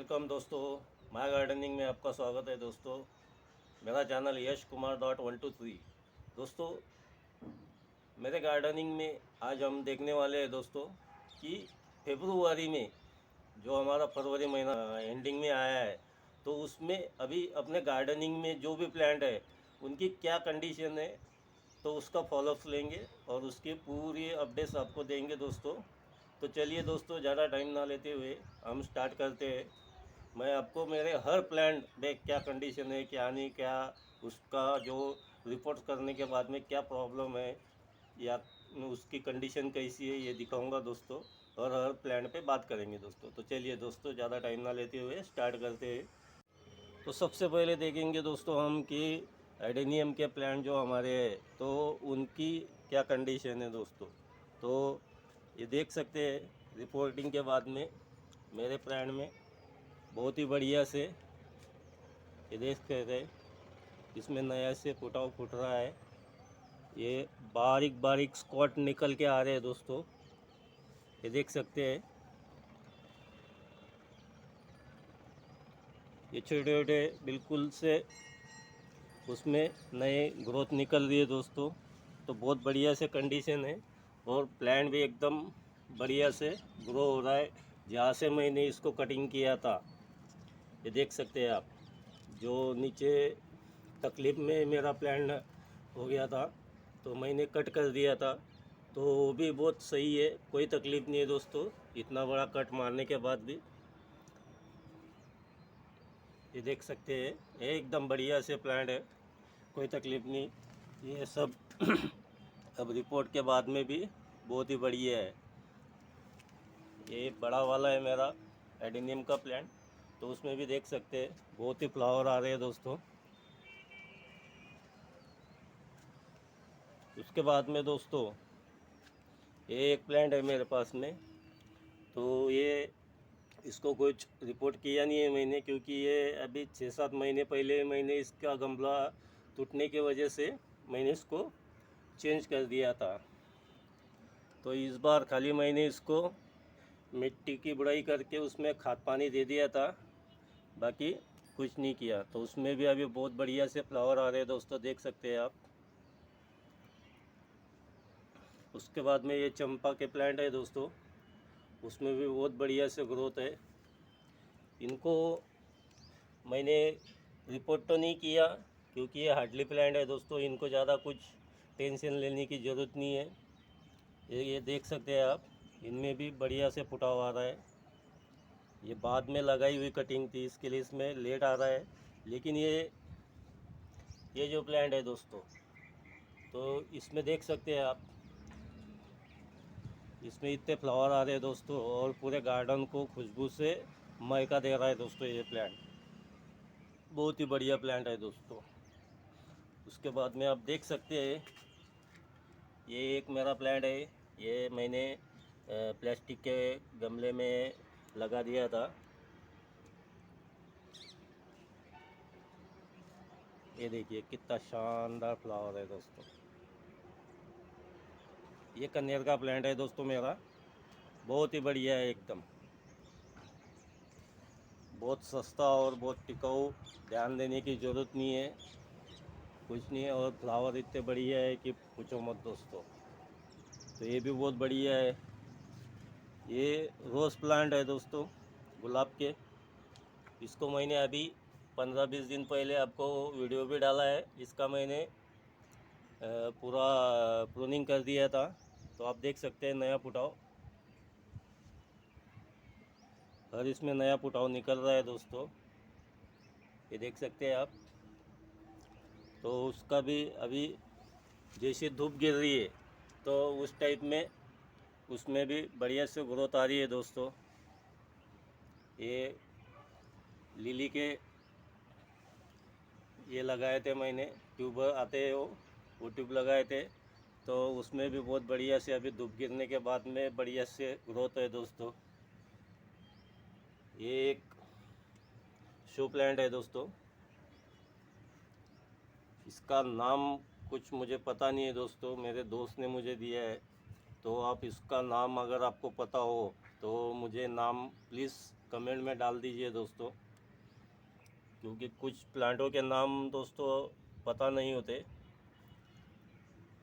Welcome दोस्तों, my gardening में आपका स्वागत है दोस्तों। मेरा चैनल यश कुमार डॉट 123। दोस्तों, मेरे गार्डनिंग में आज हम देखने वाले हैं दोस्तों कि फरवरी में जो हमारा फरवरी महीना एंडिंग में आया है, तो उसमें अभी अपने गार्डनिंग में जो भी प्लांट है उनकी क्या कंडीशन है, तो उसका फॉलोअप्स लेंगे और उसकी पूरी अपडेट्स आपको देंगे दोस्तों। तो चलिए दोस्तों, ज़्यादा टाइम ना लेते हुए हम स्टार्ट करते हैं। मैं आपको मेरे हर प्लांट में क्या कंडीशन है, क्या नहीं, क्या उसका जो रिपोर्ट करने के बाद में क्या प्रॉब्लम है या उसकी कंडीशन कैसी है, ये दिखाऊंगा दोस्तों। और हर प्लांट पे बात करेंगे दोस्तों। तो चलिए दोस्तों, ज़्यादा टाइम ना लेते हुए स्टार्ट करते हैं। तो सबसे पहले देखेंगे दोस्तों हम कि एडेनियम के प्लांट जो हमारे हैं तो उनकी क्या कंडीशन है दोस्तों। तो ये देख सकते हैं रिपोर्टिंग के बाद में मेरे प्लांट में बहुत ही बढ़िया से ये देख सकते हैं, इसमें नया से फुटाव फुट रहा है। ये बारीक बारीक स्कॉट निकल के आ रहे हैं दोस्तों, ये देख सकते हैं। ये छोटे छोटे बिल्कुल से उसमें नए ग्रोथ निकल रही है दोस्तों। तो बहुत बढ़िया से कंडीशन है और प्लांट भी एकदम बढ़िया से ग्रो हो रहा है। जहाँ से मैंने इसको कटिंग किया था, ये देख सकते हैं आप, जो नीचे तकलीफ में मेरा प्लांट हो गया था तो मैंने कट कर दिया था, तो वो भी बहुत सही है, कोई तकलीफ़ नहीं है दोस्तों। इतना बड़ा कट मारने के बाद भी ये देख सकते हैं एकदम बढ़िया से प्लांट है, कोई तकलीफ़ नहीं। ये सब अब रिपोर्ट के बाद में भी बहुत ही बढ़िया है। ये बड़ा वाला है मेरा एडेनियम का प्लांट, तो उसमें भी देख सकते हैं बहुत ही फ्लावर आ रहे हैं दोस्तों। उसके बाद में दोस्तों ये एक प्लांट है मेरे पास में, तो ये इसको कुछ रिपोर्ट किया नहीं है मैंने, क्योंकि ये अभी 6-7 महीने पहले मैंने इसका गमला टूटने की वजह से मैंने इसको चेंज कर दिया था। तो इस बार खाली मैंने इसको मिट्टी की बुड़ाई करके उसमें खाद पानी दे दिया था, बाकी कुछ नहीं किया। तो उसमें भी अभी बहुत बढ़िया से फ्लावर आ रहे हैं दोस्तों, देख सकते हैं आप। उसके बाद में ये चंपा के प्लांट है दोस्तों, उसमें भी बहुत बढ़िया से ग्रोथ है। इनको मैंने रिपोर्ट तो नहीं किया क्योंकि ये हार्डली प्लांट है दोस्तों, इनको ज़्यादा कुछ टेंशन लेने की ज़रूरत नहीं है। ये देख सकते हैं आप, इनमें भी बढ़िया से फुटाव आ रहा है। ये बाद में लगाई हुई कटिंग थी, इसके लिए इसमें लेट आ रहा है। लेकिन ये जो प्लांट है दोस्तों, तो इसमें देख सकते हैं आप, इसमें इतने फ्लावर आ रहे हैं दोस्तों और पूरे गार्डन को खुशबू से महका दे रहा है दोस्तों। ये प्लांट बहुत ही बढ़िया प्लांट है दोस्तों। उसके बाद में आप देख सकते हैं ये एक मेरा प्लांट है, ये मैंने प्लास्टिक के गमले में लगा दिया था। ये देखिए कितना शानदार फ्लावर है दोस्तों। ये कनेर का प्लांट है दोस्तों मेरा, बहुत ही बढ़िया है एकदम, बहुत सस्ता और बहुत टिकाऊ, ध्यान देने की ज़रूरत नहीं है, कुछ नहीं है। और फ्लावर इतने बढ़िया है कि पूछो मत दोस्तों। तो ये भी बहुत बढ़िया है। ये रोज़ प्लांट है दोस्तों, गुलाब के। इसको मैंने अभी 15-20 दिन पहले आपको वीडियो भी डाला है। इसका मैंने पूरा प्रूनिंग कर दिया था, तो आप देख सकते हैं नया फुटाव, हर इसमें नया फुटाव निकल रहा है दोस्तों, ये देख सकते हैं आप। तो उसका भी अभी जैसे धूप गिर रही है तो उस टाइप में उसमें भी बढ़िया से ग्रोथ आ रही है दोस्तों। ये लिली के ये लगाए थे मैंने, ट्यूब आते हैं वो ट्यूब लगाए थे, तो उसमें भी बहुत बढ़िया से अभी धूप गिरने के बाद में बढ़िया से ग्रोथ है दोस्तों। ये एक शो प्लांट है दोस्तों, इसका नाम कुछ मुझे पता नहीं है दोस्तों, मेरे दोस्त ने मुझे दिया है। तो आप इसका नाम अगर आपको पता हो तो मुझे नाम प्लीज़ कमेंट में डाल दीजिए दोस्तों, क्योंकि कुछ प्लांटों के नाम दोस्तों पता नहीं होते।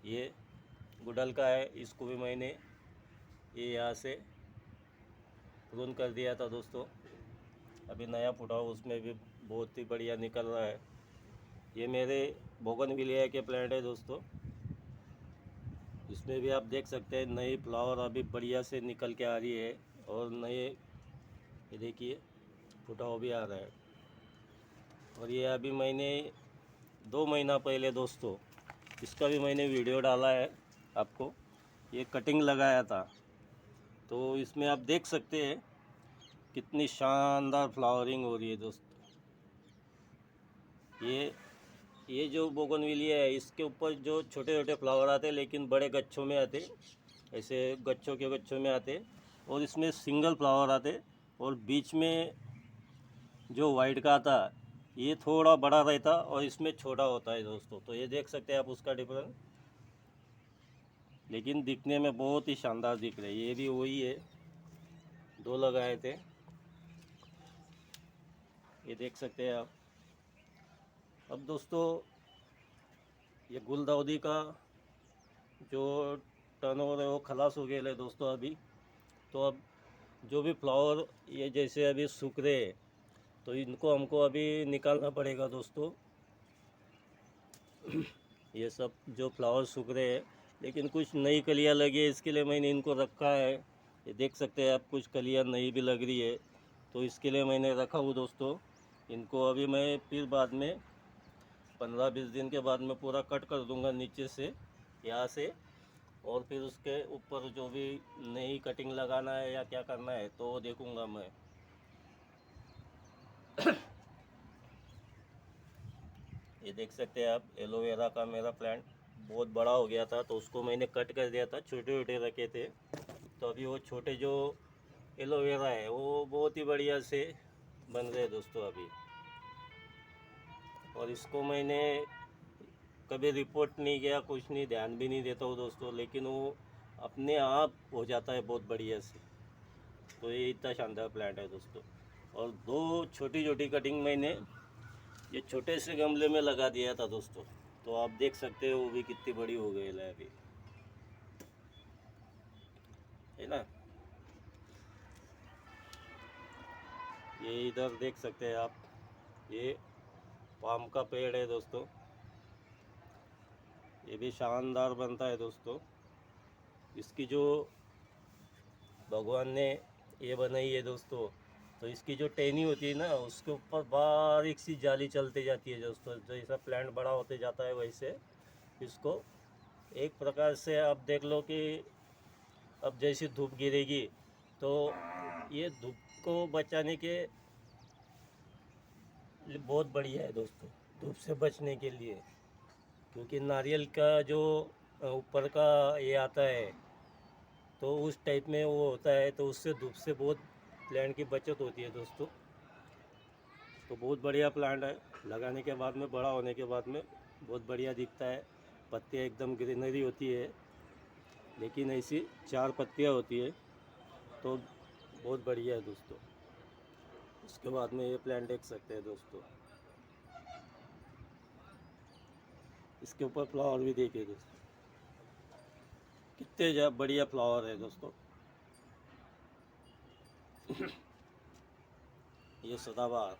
ये गुड़हल का है, इसको भी मैंने ये यहाँ से प्रून कर दिया था दोस्तों। अभी नया फूटा हुआ, उसमें भी बहुत ही बढ़िया निकल रहा है। ये मेरे बोगनविलिया के प्लांट है दोस्तों, इसमें भी आप देख सकते हैं नई फ्लावर अभी बढ़िया से निकल के आ रही है, और नए ये देखिए फूटा हुआ भी आ रहा है। और ये अभी मैंने 2 महीना पहले दोस्तों इसका भी मैंने वीडियो डाला है आपको, ये कटिंग लगाया था। तो इसमें आप देख सकते हैं कितनी शानदार फ्लावरिंग हो रही है दोस्तों। ये जो बोगनविलिया है, इसके ऊपर जो छोटे छोटे फ्लावर आते हैं, लेकिन बड़े गच्छों में आते, ऐसे गच्छों के गच्छों में आते, और इसमें सिंगल फ्लावर आते, और बीच में जो वाइट का आता ये थोड़ा बड़ा रहता और इसमें छोटा होता है दोस्तों। तो ये देख सकते हैं आप उसका डिफरेंस, लेकिन दिखने में बहुत ही शानदार दिख रहे हैं। ये भी वही है, 2 लगाए थे, ये देख सकते हैं आप। अब दोस्तों ये गुलदाउदी का जो टर्नओवर है वो खलास हो गया है दोस्तों अभी। तो अब जो भी फ्लावर ये जैसे अभी सूख रहे हैं, तो इनको हमको अभी निकालना पड़ेगा दोस्तों। ये सब जो फ्लावर सूख रहे हैं, लेकिन कुछ नई कलियां लगी है, इसके लिए मैंने इनको रखा है। ये देख सकते हैं आप, कुछ कलियां नई भी लग रही है, तो इसके लिए मैंने रखा हूँ दोस्तों। इनको अभी मैं फिर बाद में 15-20 दिन के बाद में पूरा कट कर दूंगा नीचे से, यहाँ से, और फिर उसके ऊपर जो भी नई कटिंग लगाना है या क्या करना है तो वो देखूंगा मैं। ये देख सकते हैं आप, एलोवेरा का मेरा प्लांट बहुत बड़ा हो गया था, तो उसको मैंने कट कर दिया था, छोटे छोटे रखे थे। तो अभी वो छोटे जो एलोवेरा है वो बहुत ही बढ़िया से बन गए दोस्तों अभी। और इसको मैंने कभी रिपोर्ट नहीं किया, कुछ नहीं, ध्यान भी नहीं देता हूँ दोस्तों, लेकिन वो अपने आप हो जाता है बहुत बढ़िया से। तो ये इतना शानदार प्लांट है दोस्तों। और 2 छोटी छोटी कटिंग मैंने ये छोटे से गमले में लगा दिया था दोस्तों, तो आप देख सकते हो वो भी कितनी बड़ी हो गई है अभी, है ना। ये इधर देख सकते हैं आप, ये पाम का पेड़ है दोस्तों, ये भी शानदार बनता है दोस्तों। इसकी जो भगवान ने ये बनाई है दोस्तों, तो इसकी जो टहनी होती है ना, उसके ऊपर बारीक सी जाली चलती जाती है दोस्तों। जैसा प्लांट बड़ा होते जाता है वैसे इसको एक प्रकार से आप देख लो कि अब जैसी धूप गिरेगी, तो ये धूप को बचाने के लिए बहुत बढ़िया है दोस्तों, धूप से बचने के लिए। क्योंकि नारियल का जो ऊपर का ये आता है, तो उस टाइप में वो होता है, तो उससे धूप से बहुत प्लांट की बचत होती है दोस्तों। तो बहुत बढ़िया प्लांट है, लगाने के बाद में, बड़ा होने के बाद में बहुत बढ़िया दिखता है। पत्तियाँ एकदम ग्रीनरी होती है, लेकिन ऐसी 4 पत्तियाँ होती है, तो बहुत बढ़िया है दोस्तों। उसके बाद में ये प्लांट देख सकते हैं दोस्तों, इसके ऊपर फ्लावर भी देखिए दोस्तों, कितने बढ़िया फ्लावर है दोस्तों। ये सदाबहार,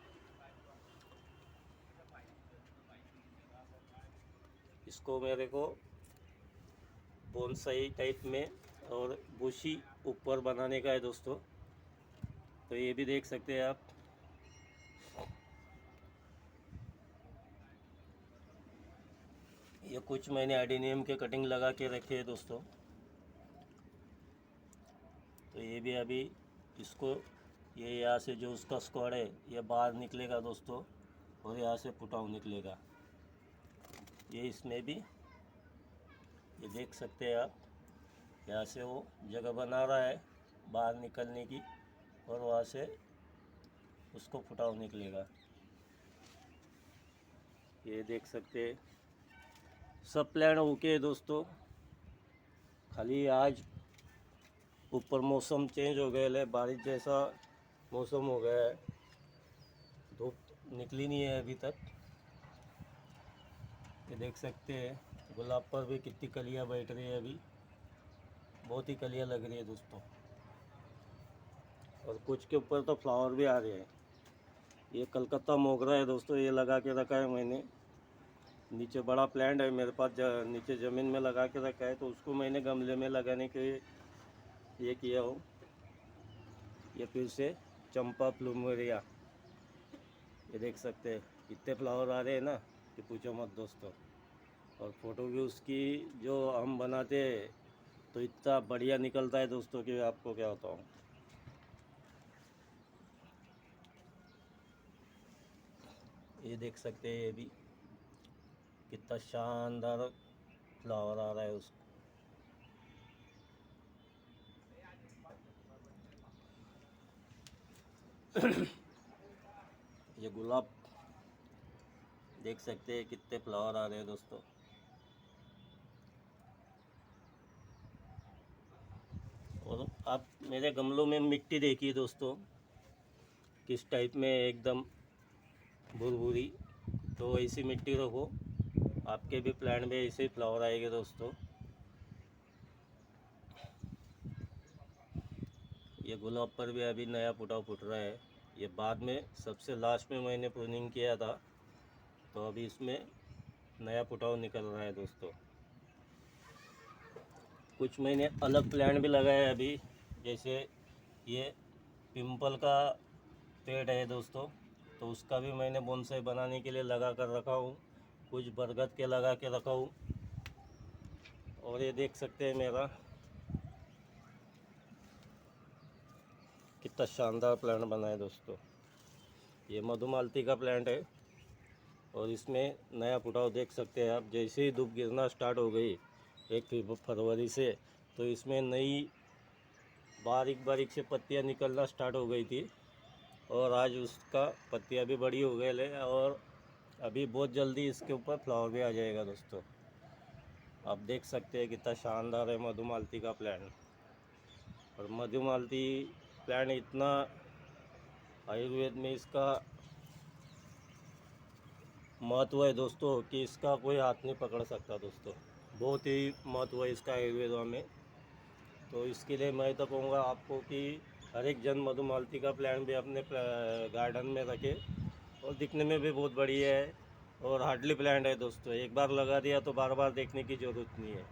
इसको मेरे को बोनसाई टाइप में और बुशी ऊपर बनाने का है दोस्तों। तो ये भी देख सकते हैं आप, ये कुछ मैंने एडेनियम के कटिंग लगा के रखे हैं दोस्तों। तो ये भी अभी इसको, ये यहाँ से जो उसका स्क्वाड है ये बाहर निकलेगा दोस्तों, और यहाँ से पुटाव निकलेगा। ये इसमें भी ये देख सकते हैं आप, यहाँ से वो जगह बना रहा है बाहर निकलने की, और वहाँ से उसको फुटाव निकलेगा। ये देख सकते हैं, सब प्लान ओके है दोस्तों। खाली आज ऊपर मौसम चेंज हो गया है, बारिश जैसा मौसम हो गया है, धूप निकली नहीं है अभी तक। ये देख सकते हैं गुलाब पर भी कितनी कलियां बैठ रही है अभी, बहुत ही कलियां लग रही है दोस्तों। और कुछ के ऊपर तो फ्लावर भी आ रहे हैं। ये कलकत्ता मोगरा है दोस्तों, ये लगा के रखा है मैंने। नीचे बड़ा प्लांट है मेरे पास, नीचे ज़मीन में लगा के रखा है, तो उसको मैंने गमले में लगाने के ये किया हूँ। ये फिर से चंपा प्लूमेरिया, ये देख सकते हैं इतने फ्लावर आ रहे हैं ना कि पूछो मत दोस्तों। और फ़ोटो भी उसकी जो हम बनाते हैं तो इतना बढ़िया निकलता है दोस्तों कि आपको क्या बताऊँ। ये देख सकते हैं, ये भी कितना शानदार फ्लावर आ रहा है उसको। ये गुलाब देख सकते हैं कितने फ्लावर आ रहे हैं दोस्तों। और आप मेरे गमलों में मिट्टी देखिए दोस्तों, किस टाइप में, एकदम भूरी। तो ऐसी मिट्टी रखो, आपके भी प्लांट में ऐसे ही फ्लावर आएंगे दोस्तों। ये गुलाब पर भी अभी नया फुटाव फुट रहा है। ये बाद में सबसे लास्ट में मैंने प्रूनिंग किया था, तो अभी इसमें नया फुटाव निकल रहा है दोस्तों। कुछ मैंने अलग प्लांट भी लगाए अभी, जैसे ये पिंपल का पेड़ है दोस्तों, तो उसका भी मैंने बोनसाई बनाने के लिए लगा कर रखा हूँ। कुछ बरगद के लगा के रखा हूँ। और ये देख सकते हैं मेरा कितना शानदार प्लांट बना है दोस्तों। ये मधुमालती का प्लांट है और इसमें नया फुटाव देख सकते हैं आप। जैसे ही धूप गिरना स्टार्ट हो गई 1 फरवरी से, तो इसमें नई बारीक बारीक से पत्तियां निकलना स्टार्ट हो गई थी। और आज उसका पत्तियां भी बड़ी हो गई है और अभी बहुत जल्दी इसके ऊपर फ्लावर भी आ जाएगा दोस्तों। आप देख सकते हैं कितना शानदार है मधुमालती का प्लांट। और मधुमालती प्लांट इतना आयुर्वेद में इसका महत्व है दोस्तों कि इसका कोई हाथ नहीं पकड़ सकता दोस्तों। बहुत ही महत्व है इसका आयुर्वेद में। तो इसके लिए मैं तो कहूँगा आपको कि हर एक जन मधुमालती का प्लांट भी अपने गार्डन में रखे। और दिखने में भी बहुत बढ़िया है और हार्डली प्लांट है दोस्तों। एक बार लगा दिया तो बार बार देखने की ज़रूरत नहीं है।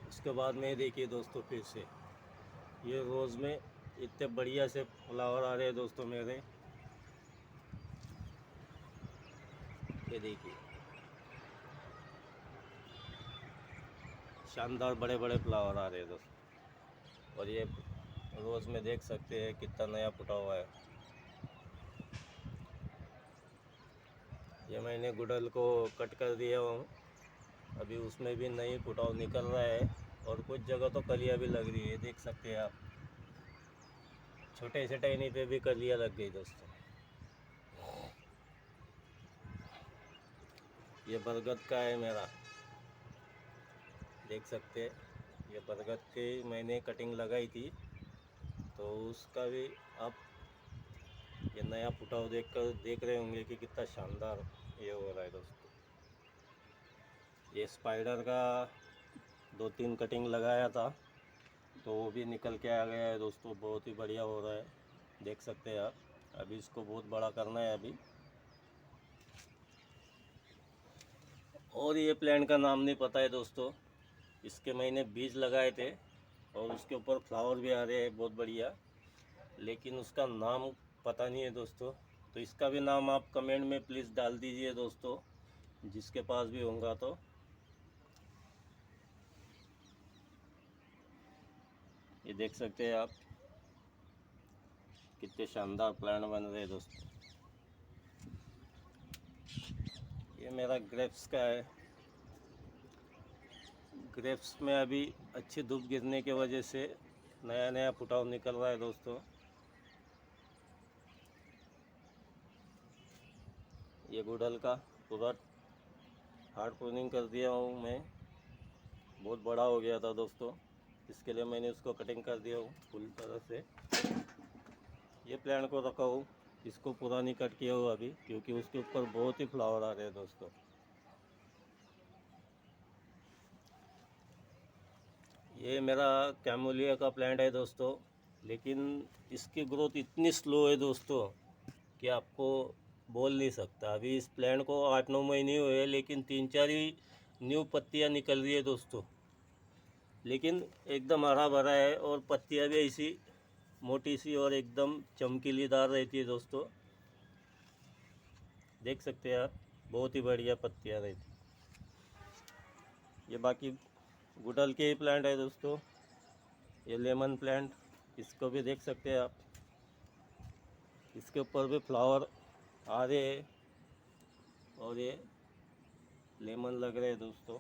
उसके बाद में देखिए दोस्तों, फिर से ये रोज़ में इतने बढ़िया से फ्लावर आ रहे हैं दोस्तों मेरे। ये देखिए शानदार बड़े बड़े फ्लावर आ रहे हैं दोस्तों। और ये रोज़ में देख सकते हैं कितना नया फुटा हुआ है। ये मैंने गुड़हल को कट कर दिया हूँ, अभी उसमें भी नई फुटाव निकल रहा है। और कुछ जगह तो कलियाँ भी लग रही है, देख सकते हैं आप। छोटे से टहनी पे भी कलियाँ लग गई दोस्तों। ये बरगद का है मेरा, देख सकते हैं। ये बरगद की मैंने कटिंग लगाई थी, तो उसका भी आप ये नया फुटाव देख रहे होंगे कि कितना शानदार ये हो रहा है दोस्तों। ये स्पाइडर का 2-3 कटिंग लगाया था, तो वो भी निकल के आ गया है दोस्तों। बहुत ही बढ़िया हो रहा है, देख सकते हैं आप। अभी इसको बहुत बड़ा करना है अभी। और ये प्लांट का नाम नहीं पता है दोस्तों, इसके मैंने बीज लगाए थे और उसके ऊपर फ्लावर भी आ रहे हैं बहुत बढ़िया, लेकिन उसका नाम पता नहीं है दोस्तों। तो इसका भी नाम आप कमेंट में प्लीज़ डाल दीजिए दोस्तों, जिसके पास भी होगा तो। ये देख सकते हैं आप कितने शानदार प्लांट बन रहे हैं दोस्तों। ये मेरा ग्रेप्स का है। ग्रेप्स में अभी अच्छी धूप गिरने की वजह से नया नया फुटाव निकल रहा है दोस्तों। ये गुड़हल का पूरा हार्ड प्रूनिंग कर दिया हूँ मैं, बहुत बड़ा हो गया था दोस्तों, इसके लिए मैंने उसको कटिंग कर दिया हूँ पूरी तरह से। ये प्लांट को रखा हूँ, इसको पूरा नहीं कट किया हुआ अभी, क्योंकि उसके ऊपर बहुत ही फ्लावर आ रहे हैं दोस्तों। ये मेरा कैमोलिया का प्लांट है दोस्तों, लेकिन इसकी ग्रोथ इतनी स्लो है दोस्तों कि आपको बोल नहीं सकता। अभी इस प्लांट को 8-9 महीने हुए, लेकिन 3-4 ही न्यू पत्तियाँ निकल रही है दोस्तों। लेकिन एकदम हरा भरा है और पत्तियाँ भी ऐसी मोटी सी और एकदम चमकीलीदार रहती है दोस्तों। देख सकते हैं आप, बहुत ही बढ़िया पत्तियाँ रहती। ये बाकी गुड़हल के ही प्लांट है दोस्तों। ये लेमन प्लांट, इसको भी देख सकते हैं आप, इसके ऊपर भी फ्लावर आ रहे हैं और ये लेमन लग रहे हैं दोस्तों।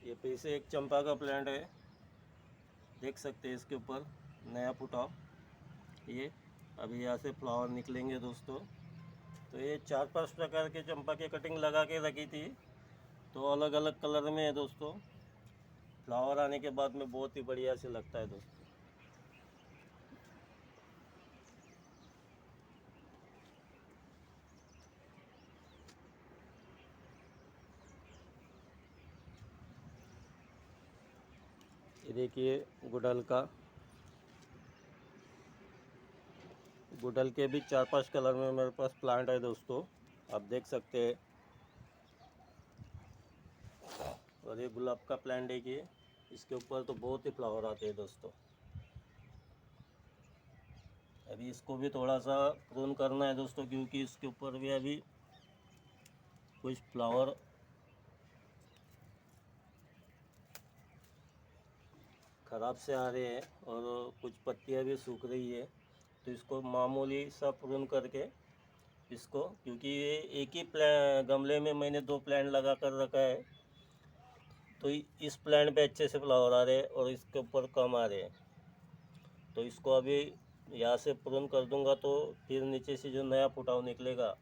ये फिर से एक चंपा का प्लांट है, देख सकते हैं इसके ऊपर नया फुटाव। ये अभी यहाँ से फ्लावर निकलेंगे दोस्तों। तो ये 4-5 प्रकार के चंपा के कटिंग लगा के रखी थी, तो अलग अलग कलर में है दोस्तों। फ्लावर आने के बाद में बहुत ही बढ़िया से लगता है दोस्तों। ये देखिए गुड़हल के भी 4-5 कलर में मेरे पास प्लांट है दोस्तों, आप देख सकते हैं। और ये गुलाब का प्लांट देखिए, इसके ऊपर तो बहुत ही फ्लावर आते हैं दोस्तों। अभी इसको भी थोड़ा सा प्रून करना है दोस्तों, क्योंकि इसके ऊपर भी अभी कुछ फ्लावर ख़राब से आ रहे हैं और कुछ पत्तियां भी सूख रही है। तो इसको मामूली सा प्रून करके इसको, क्योंकि ये एक ही गमले में मैंने 2 प्लांट लगा कर रखा है, तो इस प्लांट पे अच्छे से फ्लावर आ रहे हैं और इसके ऊपर कम आ रहे हैं। तो इसको अभी यहाँ से प्रून कर दूंगा, तो फिर नीचे से जो नया फुटाव निकलेगा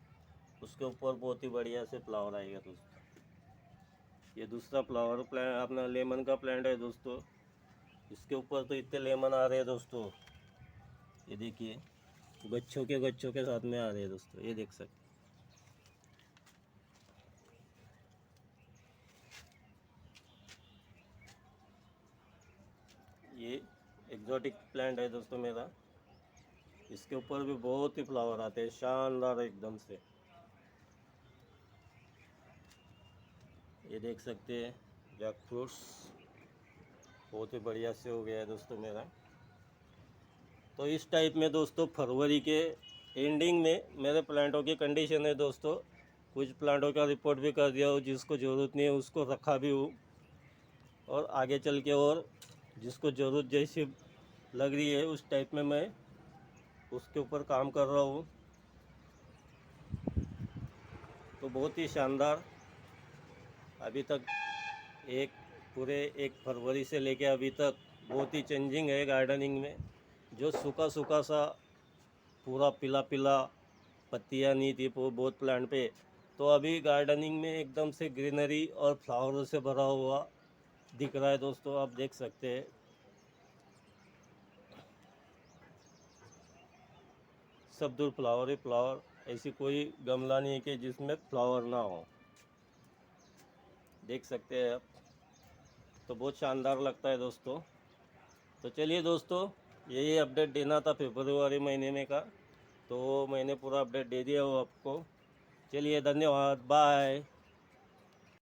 उसके ऊपर बहुत ही बढ़िया से फ्लावर आएगा दोस्तों। ये दूसरा फ्लावर प्लांट अपना लेमन का प्लांट है दोस्तों। इसके ऊपर तो इतने लेमन आ रहे हैं दोस्तों, ये देखिए गच्छों के साथ में आ रहे हैं दोस्तों, ये देख सकते। ये एग्जॉटिक प्लांट है दोस्तों मेरा, इसके ऊपर भी बहुत ही फ्लावर आते हैं शानदार एकदम से। ये देख सकते हैं जैक फ्रूट्स बहुत ही बढ़िया से हो गया है दोस्तों मेरा। तो इस टाइप में दोस्तों फरवरी के एंडिंग में मेरे प्लांटों की कंडीशन है दोस्तों। कुछ प्लांटों का रिपोर्ट भी कर दिया हो, जिसको ज़रूरत नहीं है उसको रखा भी हूँ, और आगे चल के और जिसको ज़रूरत जैसी लग रही है उस टाइप में मैं उसके ऊपर काम कर रहा हूँ। तो बहुत ही शानदार अभी तक पूरे 1 फरवरी से लेके अभी तक बहुत ही चेंजिंग है गार्डनिंग में। जो सूखा सूखा सा पूरा पीला पीला पत्तियाँ नहीं थी बहुत प्लांट पे, तो अभी गार्डनिंग में एकदम से ग्रीनरी और फ्लावरों से भरा हुआ दिख रहा है दोस्तों, आप देख सकते हैं। सब दूर फ्लावर ही फ्लावर, ऐसी कोई गमला नहीं है कि जिसमें फ्लावर ना हो, देख सकते हैं आप। तो बहुत शानदार लगता है दोस्तों। तो चलिए दोस्तों, यही अपडेट देना था फरवरी महीने में का, तो मैंने पूरा अपडेट दे दिया हो आपको। चलिए धन्यवाद, बाय।